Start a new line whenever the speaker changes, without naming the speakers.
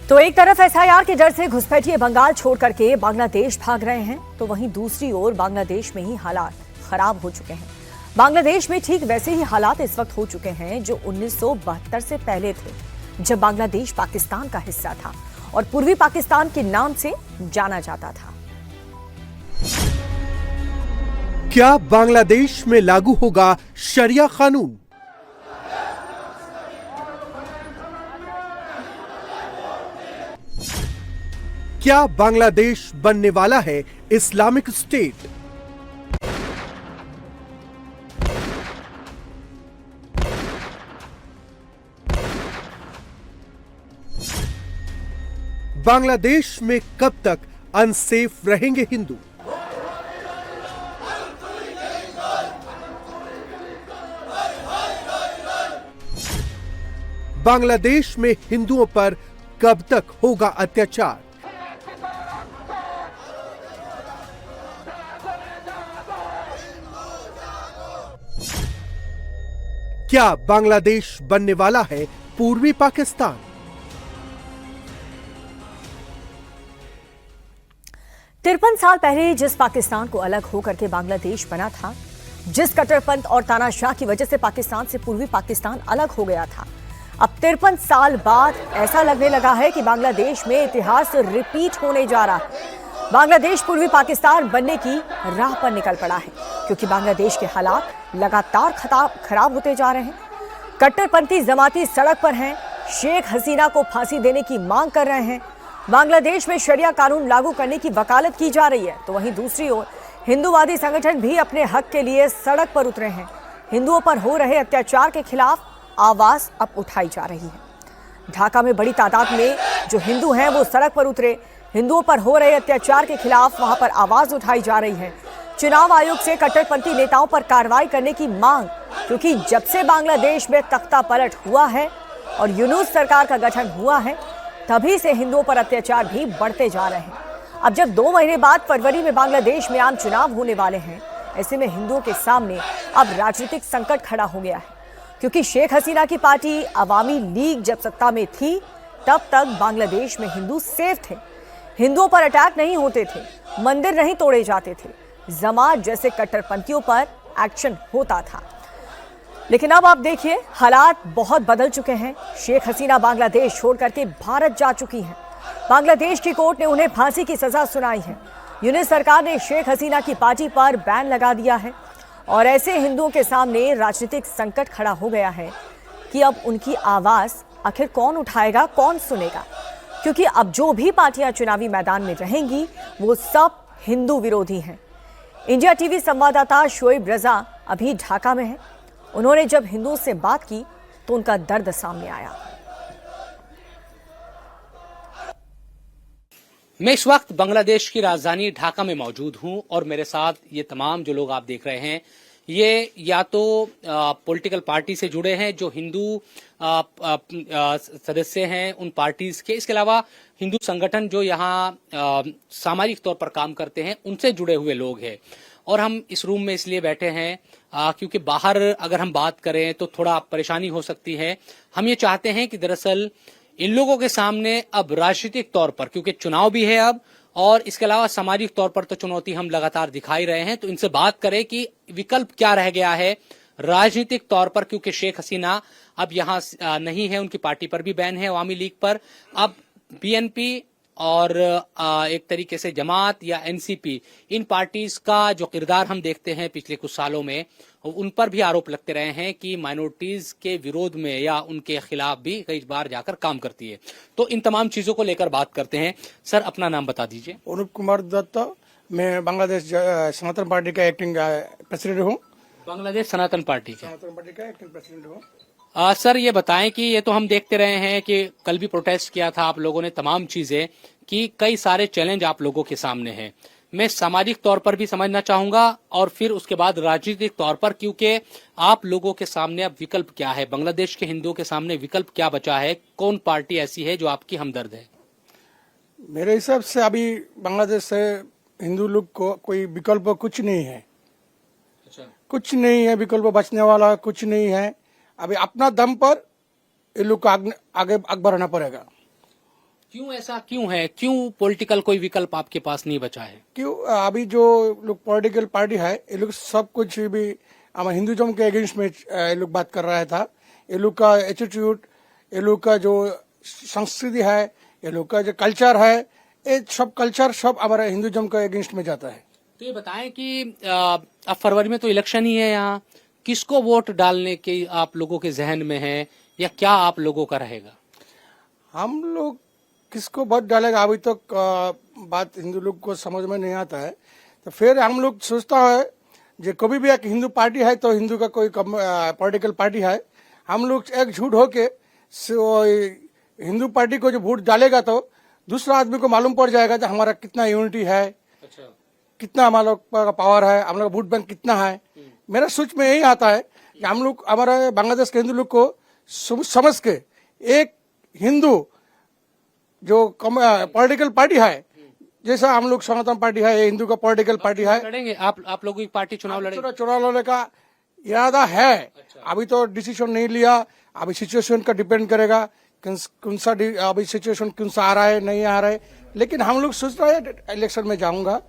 तो एक तरफ एसआईआर के डर से घुसपैठिए बंगाल छोड़ करके बांग्लादेश भाग रहे हैं, तो वहीं दूसरी ओर बांग्लादेश में ही हालात खराब हो चुके हैं। बांग्लादेश में ठीक वैसे ही हालात इस वक्त हो चुके हैं जो 1972 से पहले थे, जब बांग्लादेश पाकिस्तान का हिस्सा था और पूर्वी पाकिस्तान के नाम से जाना जाता था।
क्या बांग्लादेश में लागू होगा शरिया कानून? क्या बांग्लादेश बनने वाला है इस्लामिक स्टेट? बांग्लादेश में कब तक अनसेफ रहेंगे हिंदू? बांग्लादेश में हिंदुओं पर कब तक होगा अत्याचार? क्या बांग्लादेश बनने वाला है पूर्वी पाकिस्तान?
तिरपन साल पहले जिस पाकिस्तान को अलग होकर के बांग्लादेश बना था, जिस कट्टरपंथ और तानाशाह की वजह से पाकिस्तान से पूर्वी पाकिस्तान अलग हो गया था, अब 53 साल बाद ऐसा लगने लगा है कि बांग्लादेश में इतिहास रिपीट होने जा रहा है। बांग्लादेश पूर्वी पाकिस्तान बनने की राह पर निकल पड़ा है, क्योंकि बांग्लादेश के हालात लगातार खराब होते जा रहे हैं। कट्टरपंथी जमाती सड़क पर हैं, शेख हसीना को फांसी देने की मांग कर रहे हैं, बांग्लादेश में शरिया कानून लागू करने की वकालत की जा रही है, तो वहीं दूसरी ओर हिंदूवादी संगठन भी अपने हक के लिए सड़क पर उतरे हैं। हिंदुओं पर हो रहे अत्याचार के खिलाफ आवाज अब उठाई जा रही है। ढाका में बड़ी तादाद में जो हिंदू हैं वो सड़क पर उतरे, हिंदुओं पर हो रहे अत्याचार के खिलाफ वहां पर आवाज उठाई जा रही है। चुनाव आयोग से कट्टरपंथी नेताओं पर कार्रवाई करने की मांग, क्योंकि जब से बांग्लादेश में तख्ता पलट हुआ है और यूनूस सरकार का गठन हुआ है, तभी से हिंदुओं पर अत्याचार भी बढ़ते जा रहे हैं। अब जब 2 महीने बाद फरवरी में बांग्लादेश में आम चुनाव होने वाले हैं, ऐसे में हिंदुओं के सामने अब राजनीतिक संकट खड़ा हो गया है, क्योंकि शेख हसीना की पार्टी अवामी लीग जब सत्ता में थी, तब तक बांग्लादेश में हिंदू सेफ थे, हिंदुओं पर अटैक नहीं होते थे, मंदिर नहीं तोड़े जाते थे, जमात जैसे कट्टरपंथियों पर एक्शन होता था। लेकिन अब आप देखिए, हालात बहुत बदल चुके हैं। शेख हसीना बांग्लादेश छोड़ करके भारत जा चुकी हैं। बांग्लादेश की कोर्ट ने उन्हें फांसी की सजा सुनाई है। यूनूस सरकार ने शेख हसीना की पार्टी पर बैन लगा दिया है और ऐसे हिंदुओं के सामने राजनीतिक संकट खड़ा हो गया है कि अब उनकी आवाज आखिर कौन उठाएगा, कौन सुनेगा, क्योंकि अब जो भी पार्टियां चुनावी मैदान में रहेंगी वो सब हिंदू विरोधी हैं। इंडिया टीवी संवाददाता शोएब रजा अभी ढाका में है। उन्होंने जब हिंदुओं से बात की तो उनका दर्द सामने आया।
मैं इस वक्त बांग्लादेश की राजधानी ढाका में मौजूद हूं और मेरे साथ ये तमाम जो लोग आप देख रहे हैं, ये या तो पॉलिटिकल पार्टी से जुड़े हैं, जो हिंदू सदस्य हैं उन पार्टीज के, इसके अलावा हिंदू संगठन जो यहाँ सामाजिक तौर पर काम करते हैं, उनसे जुड़े हुए लोग हैं। और हम इस रूम में इसलिए बैठे हैं क्योंकि बाहर अगर हम बात करें तो थोड़ा परेशानी हो सकती है। हम ये चाहते हैं कि दरअसल इन लोगों के सामने अब राजनीतिक तौर पर, क्योंकि चुनाव भी है अब, और इसके अलावा सामाजिक तौर पर तो चुनौती हम लगातार दिखाई रहे हैं, तो इनसे बात करें कि विकल्प क्या रह गया है राजनीतिक तौर पर, क्योंकि शेख हसीना अब यहाँ नहीं है, उनकी पार्टी पर भी बैन है, अवामी लीग पर। अब बीएनपी और एक तरीके से जमात या एनसीपी, इन पार्टीज का जो किरदार हम देखते हैं पिछले कुछ सालों में, उन पर भी आरोप लगते रहे हैं कि माइनॉरिटीज के विरोध में या उनके खिलाफ भी कई बार जाकर काम करती है। तो इन तमाम चीजों को लेकर बात करते हैं। सर, अपना नाम बता दीजिए।
अनुप कुमार दत्ता, मैं बांग्लादेश सनातन पार्टी का एक्टिंग प्रेसिडेंट हूँ।
बांग्लादेश सनातन पार्टी का
एक्टिंग प्रेसिडेंट हूँ।
सर, ये बताएं कि ये तो हम देखते रहे हैं कि कल भी प्रोटेस्ट किया था आप लोगों ने, तमाम चीजें, कि कई सारे चैलेंज आप लोगों के सामने हैं। मैं सामाजिक तौर पर भी समझना चाहूंगा और फिर उसके बाद राजनीतिक तौर पर, क्योंकि आप लोगों के सामने अब विकल्प क्या है, बांग्लादेश के हिंदुओं के सामने विकल्प क्या बचा है, कौन पार्टी ऐसी है जो आपकी हमदर्द है?
मेरे हिसाब से अभी बांग्लादेश से हिंदू लोग को कोई विकल्प कुछ नहीं है।
अच्छा।
कुछ नहीं है विकल्प, बचने वाला कुछ नहीं है। अभी अपना दम पर ये लोग को आगे बढ़ाना पड़ेगा।
क्यों ऐसा क्यों है, क्यों पॉलिटिकल कोई विकल्प आपके पास नहीं बचा है?
क्यों अभी जो लोग पॉलिटिकल पार्टी है ये लोग सब कुछ भी हमारे हिंदुज्म के अगेंस्ट में ये लोग बात कर रहा था। ये लोग का एटीट्यूड, ये लोग का जो संस्कृति है, ये लोग का जो कल्चर है, ये सब कल्चर सब हमारे हिंदुज्म के अगेंस्ट में जाता है।
तो ये बताएं कि अब फरवरी में तो इलेक्शन ही है, यहाँ किसको वोट डालने के आप लोगों के जहन में है, या क्या आप लोगों का रहेगा?
हम लोग किसको वोट डालेगा अभी तक बात हिंदू लोग को समझ में नहीं आता है। तो फिर हम लोग सोचता है जो कभी भी एक हिंदू पार्टी है तो हिंदू का कोई पॉलिटिकल पार्टी है, हम लोग एकजुट होके हिंदू पार्टी को जो वोट डालेगा तो दूसरा आदमी को मालूम पड़ जाएगा कि हमारा कितना यूनिटी है,
अच्छा,
कितना हमारा का पावर है, हम लोग वोट बैंक कितना है। मेरा सोच में यही आता है कि हम लोग हमारे बांग्लादेश के हिंदू लोग को समझ के एक हिंदू जो पॉलिटिकल पार्टी है, जैसा हम लोग सनातन पार्टी है, हिंदू का पॉलिटिकल पार्टी है,
लड़ेंगे आप लोगों की पार्टी चुनाव लड़ेंगे?
चुनाव लड़ने का इरादा है। अभी तो डिसीजन नहीं लिया, अभी सिचुएशन का डिपेंड करेगा कौन सा अभी सिचुएशन कौन सा आ रहा है नहीं आ रहा है। लेकिन हम लोग सोच रहे हैं इलेक्शन में जाऊंगा,